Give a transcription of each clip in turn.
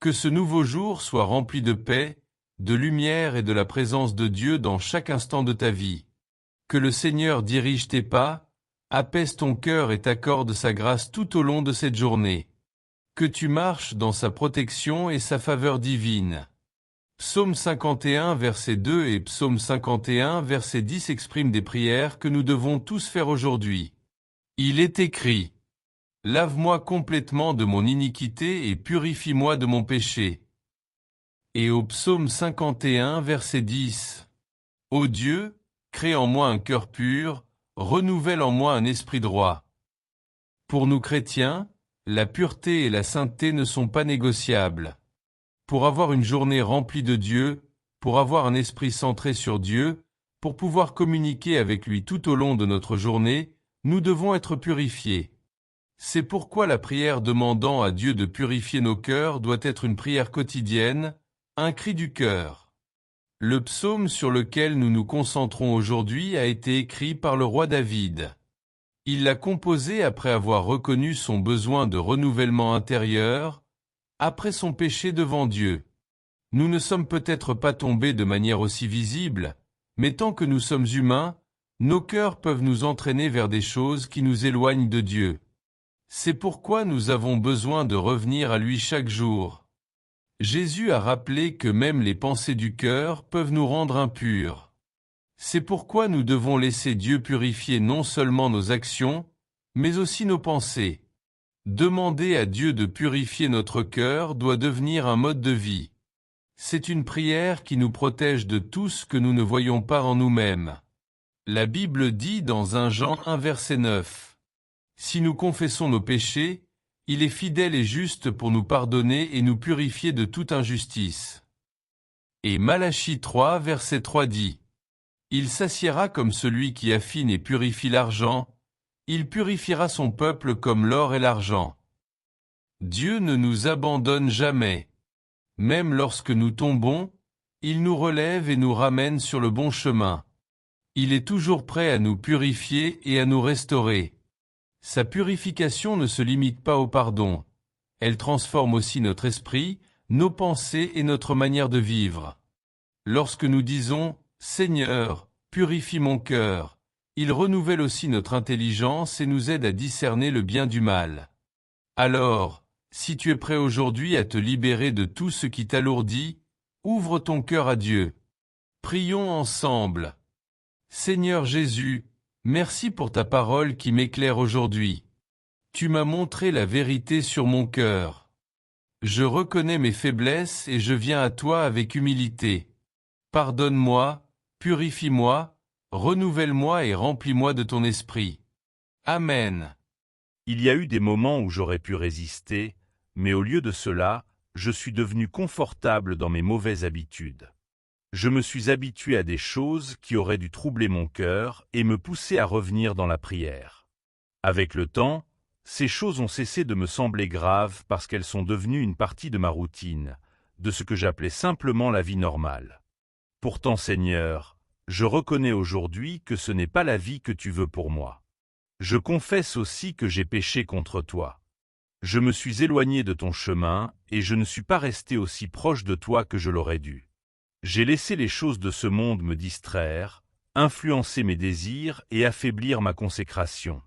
Que ce nouveau jour soit rempli de paix, de lumière et de la présence de Dieu dans chaque instant de ta vie. Que le Seigneur dirige tes pas, apaise ton cœur et t'accorde sa grâce tout au long de cette journée. Que tu marches dans sa protection et sa faveur divine. Psaume 51 verset 2 et Psaume 51 verset 10 expriment des prières que nous devons tous faire aujourd'hui. Il est écrit: Lave-moi complètement de mon iniquité et purifie-moi de mon péché. Et au Psaume 51 verset 10. Ô Dieu, crée en moi un cœur pur, renouvelle en moi un esprit droit. Pour nous chrétiens, la pureté et la sainteté ne sont pas négociables. Pour avoir une journée remplie de Dieu, pour avoir un esprit centré sur Dieu, pour pouvoir communiquer avec lui tout au long de notre journée, nous devons être purifiés. C'est pourquoi la prière demandant à Dieu de purifier nos cœurs doit être une prière quotidienne, un cri du cœur. Le psaume sur lequel nous nous concentrons aujourd'hui a été écrit par le roi David. Il l'a composé après avoir reconnu son besoin de renouvellement intérieur, après son péché devant Dieu. Nous ne sommes peut-être pas tombés de manière aussi visible, mais tant que nous sommes humains, nos cœurs peuvent nous entraîner vers des choses qui nous éloignent de Dieu. C'est pourquoi nous avons besoin de revenir à lui chaque jour. Jésus a rappelé que même les pensées du cœur peuvent nous rendre impurs. C'est pourquoi nous devons laisser Dieu purifier non seulement nos actions, mais aussi nos pensées. Demander à Dieu de purifier notre cœur doit devenir un mode de vie. C'est une prière qui nous protège de tout ce que nous ne voyons pas en nous-mêmes. La Bible dit dans 1 Jean 1 verset 9. Si nous confessons nos péchés, il est fidèle et juste pour nous pardonner et nous purifier de toute injustice. Et Malachie 3 verset 3 dit: Il s'assiera comme celui qui affine et purifie l'argent, il purifiera son peuple comme l'or et l'argent. Dieu ne nous abandonne jamais. Même lorsque nous tombons, il nous relève et nous ramène sur le bon chemin. Il est toujours prêt à nous purifier et à nous restaurer. Sa purification ne se limite pas au pardon. Elle transforme aussi notre esprit, nos pensées et notre manière de vivre. Lorsque nous disons « Seigneur, purifie mon cœur », il renouvelle aussi notre intelligence et nous aide à discerner le bien du mal. Alors, si tu es prêt aujourd'hui à te libérer de tout ce qui t'alourdit, ouvre ton cœur à Dieu. Prions ensemble. Seigneur Jésus, merci pour ta parole qui m'éclaire aujourd'hui. Tu m'as montré la vérité sur mon cœur. Je reconnais mes faiblesses et je viens à toi avec humilité. Pardonne-moi, purifie-moi, renouvelle-moi et remplis-moi de ton esprit. Amen. Il y a eu des moments où j'aurais pu résister, mais au lieu de cela, je suis devenu confortable dans mes mauvaises habitudes. Je me suis habitué à des choses qui auraient dû troubler mon cœur et me pousser à revenir dans la prière. Avec le temps, ces choses ont cessé de me sembler graves parce qu'elles sont devenues une partie de ma routine, de ce que j'appelais simplement la vie normale. Pourtant, Seigneur, je reconnais aujourd'hui que ce n'est pas la vie que tu veux pour moi. Je confesse aussi que j'ai péché contre toi. Je me suis éloigné de ton chemin et je ne suis pas resté aussi proche de toi que je l'aurais dû. J'ai laissé les choses de ce monde me distraire, influencer mes désirs et affaiblir ma consécration.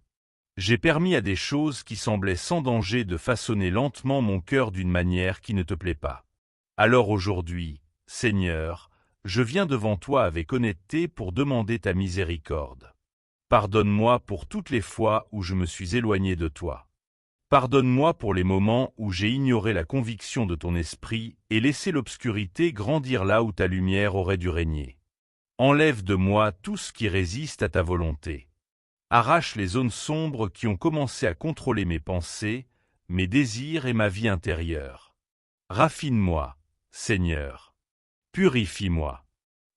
J'ai permis à des choses qui semblaient sans danger de façonner lentement mon cœur d'une manière qui ne te plaît pas. Alors aujourd'hui, Seigneur, je viens devant toi avec honnêteté pour demander ta miséricorde. Pardonne-moi pour toutes les fois où je me suis éloigné de toi. Pardonne-moi pour les moments où j'ai ignoré la conviction de ton esprit et laissé l'obscurité grandir là où ta lumière aurait dû régner. Enlève de moi tout ce qui résiste à ta volonté. Arrache les zones sombres qui ont commencé à contrôler mes pensées, mes désirs et ma vie intérieure. Raffine-moi, Seigneur. Purifie-moi.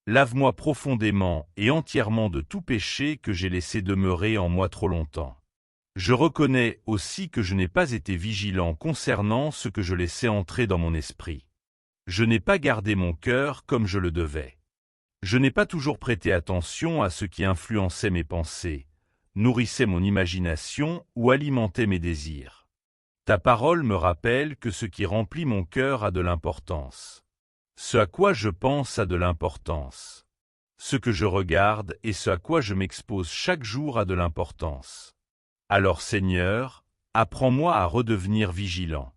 Lave-moi profondément et entièrement de tout péché que j'ai laissé demeurer en moi trop longtemps. Je reconnais aussi que je n'ai pas été vigilant concernant ce que je laissais entrer dans mon esprit. Je n'ai pas gardé mon cœur comme je le devais. Je n'ai pas toujours prêté attention à ce qui influençait mes pensées, nourrissait mon imagination ou alimentait mes désirs. Ta parole me rappelle que ce qui remplit mon cœur a de l'importance. Ce à quoi je pense a de l'importance. Ce que je regarde et ce à quoi je m'expose chaque jour a de l'importance. Alors Seigneur, apprends-moi à redevenir vigilant.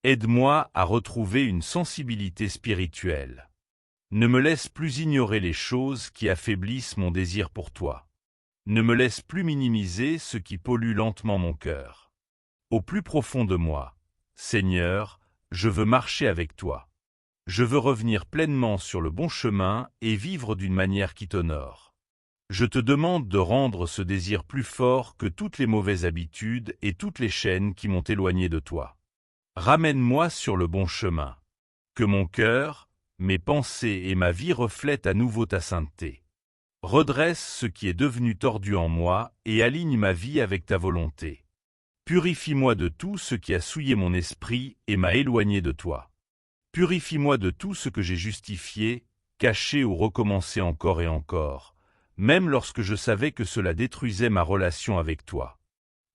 Aide-moi à retrouver une sensibilité spirituelle. Ne me laisse plus ignorer les choses qui affaiblissent mon désir pour toi. Ne me laisse plus minimiser ce qui pollue lentement mon cœur. Au plus profond de moi, Seigneur, je veux marcher avec toi. Je veux revenir pleinement sur le bon chemin et vivre d'une manière qui t'honore. Je te demande de rendre ce désir plus fort que toutes les mauvaises habitudes et toutes les chaînes qui m'ont éloigné de toi. Ramène-moi sur le bon chemin. Que mon cœur, mes pensées et ma vie reflètent à nouveau ta sainteté. Redresse ce qui est devenu tordu en moi et aligne ma vie avec ta volonté. Purifie-moi de tout ce qui a souillé mon esprit et m'a éloigné de toi. Purifie-moi de tout ce que j'ai justifié, caché ou recommencé encore et encore, même lorsque je savais que cela détruisait ma relation avec toi.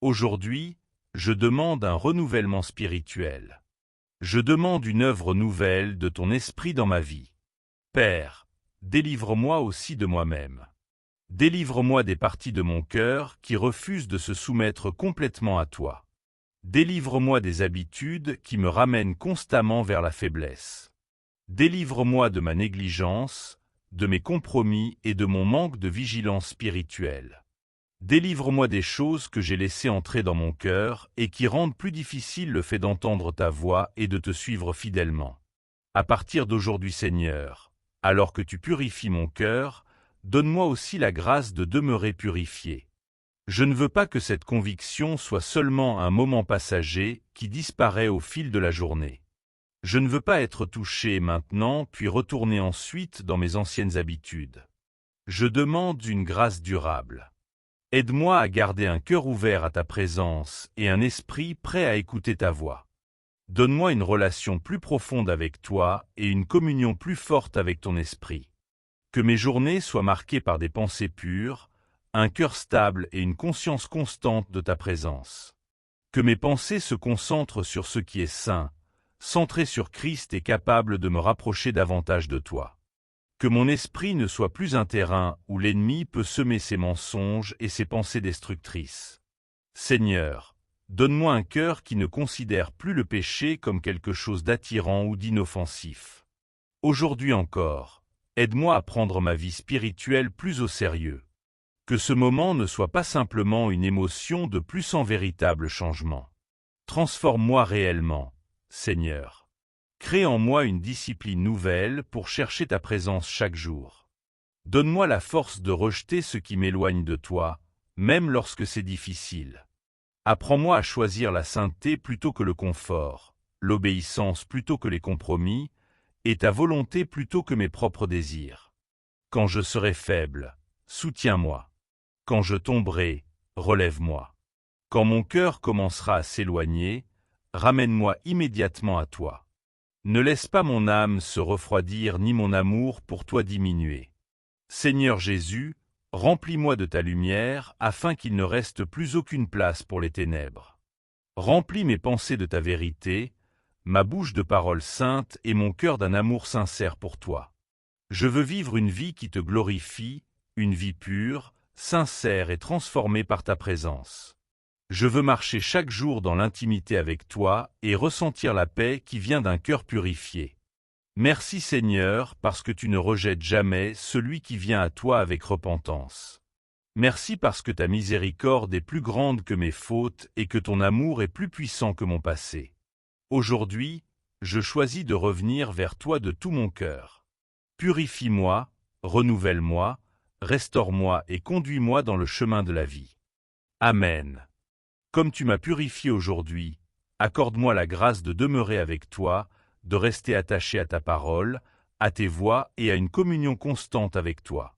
Aujourd'hui, je demande un renouvellement spirituel. Je demande une œuvre nouvelle de ton esprit dans ma vie. Père, délivre-moi aussi de moi-même. Délivre-moi des parties de mon cœur qui refusent de se soumettre complètement à toi. Délivre-moi des habitudes qui me ramènent constamment vers la faiblesse. Délivre-moi de ma négligence, de mes compromis et de mon manque de vigilance spirituelle. Délivre-moi des choses que j'ai laissées entrer dans mon cœur et qui rendent plus difficile le fait d'entendre ta voix et de te suivre fidèlement. À partir d'aujourd'hui, Seigneur, alors que tu purifies mon cœur, donne-moi aussi la grâce de demeurer purifié. Je ne veux pas que cette conviction soit seulement un moment passager qui disparaît au fil de la journée. Je ne veux pas être touché maintenant puis retourner ensuite dans mes anciennes habitudes. Je demande une grâce durable. Aide-moi à garder un cœur ouvert à ta présence et un esprit prêt à écouter ta voix. Donne-moi une relation plus profonde avec toi et une communion plus forte avec ton esprit. Que mes journées soient marquées par des pensées pures, un cœur stable et une conscience constante de ta présence. Que mes pensées se concentrent sur ce qui est saint, centré sur Christ et capable de me rapprocher davantage de toi. Que mon esprit ne soit plus un terrain où l'ennemi peut semer ses mensonges et ses pensées destructrices. Seigneur, donne-moi un cœur qui ne considère plus le péché comme quelque chose d'attirant ou d'inoffensif. Aujourd'hui encore, aide-moi à prendre ma vie spirituelle plus au sérieux. Que ce moment ne soit pas simplement une émotion de plus sans véritable changement. Transforme-moi réellement, Seigneur. Crée en moi une discipline nouvelle pour chercher ta présence chaque jour. Donne-moi la force de rejeter ce qui m'éloigne de toi, même lorsque c'est difficile. Apprends-moi à choisir la sainteté plutôt que le confort, l'obéissance plutôt que les compromis, et ta volonté plutôt que mes propres désirs. Quand je serai faible, soutiens-moi. Quand je tomberai, relève-moi. Quand mon cœur commencera à s'éloigner, ramène-moi immédiatement à toi. Ne laisse pas mon âme se refroidir ni mon amour pour toi diminuer. Seigneur Jésus, remplis-moi de ta lumière afin qu'il ne reste plus aucune place pour les ténèbres. Remplis mes pensées de ta vérité, ma bouche de paroles saintes et mon cœur d'un amour sincère pour toi. Je veux vivre une vie qui te glorifie, une vie pure, sincère et transformée par ta présence. Je veux marcher chaque jour dans l'intimité avec toi et ressentir la paix qui vient d'un cœur purifié. Merci Seigneur parce que tu ne rejettes jamais celui qui vient à toi avec repentance. Merci parce que ta miséricorde est plus grande que mes fautes et que ton amour est plus puissant que mon passé. Aujourd'hui, je choisis de revenir vers toi de tout mon cœur. Purifie-moi, renouvelle-moi, restaure-moi et conduis-moi dans le chemin de la vie. Amen. Comme tu m'as purifié aujourd'hui, accorde-moi la grâce de demeurer avec toi, de rester attaché à ta parole, à tes voies et à une communion constante avec toi.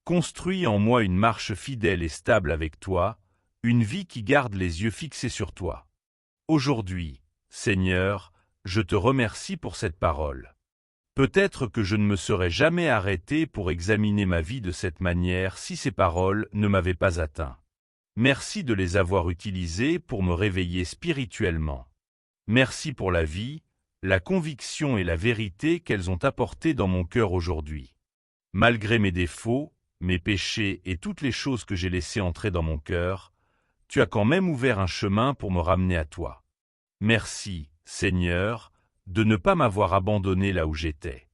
Construis en moi une marche fidèle et stable avec toi, une vie qui garde les yeux fixés sur toi. Aujourd'hui, Seigneur, je te remercie pour cette parole. Peut-être que je ne me serais jamais arrêté pour examiner ma vie de cette manière si ces paroles ne m'avaient pas atteint. Merci de les avoir utilisées pour me réveiller spirituellement. Merci pour la vie, la conviction et la vérité qu'elles ont apportées dans mon cœur aujourd'hui. Malgré mes défauts, mes péchés et toutes les choses que j'ai laissées entrer dans mon cœur, tu as quand même ouvert un chemin pour me ramener à toi. Merci, Seigneur, de ne pas m'avoir abandonné là où j'étais.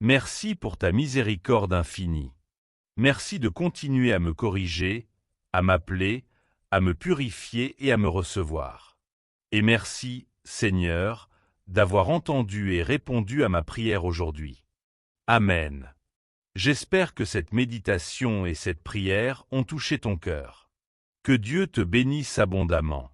Merci pour ta miséricorde infinie. Merci de continuer à me corriger, à m'appeler, à me purifier et à me recevoir. Et merci, Seigneur, d'avoir entendu et répondu à ma prière aujourd'hui. Amen. J'espère que cette méditation et cette prière ont touché ton cœur. Que Dieu te bénisse abondamment.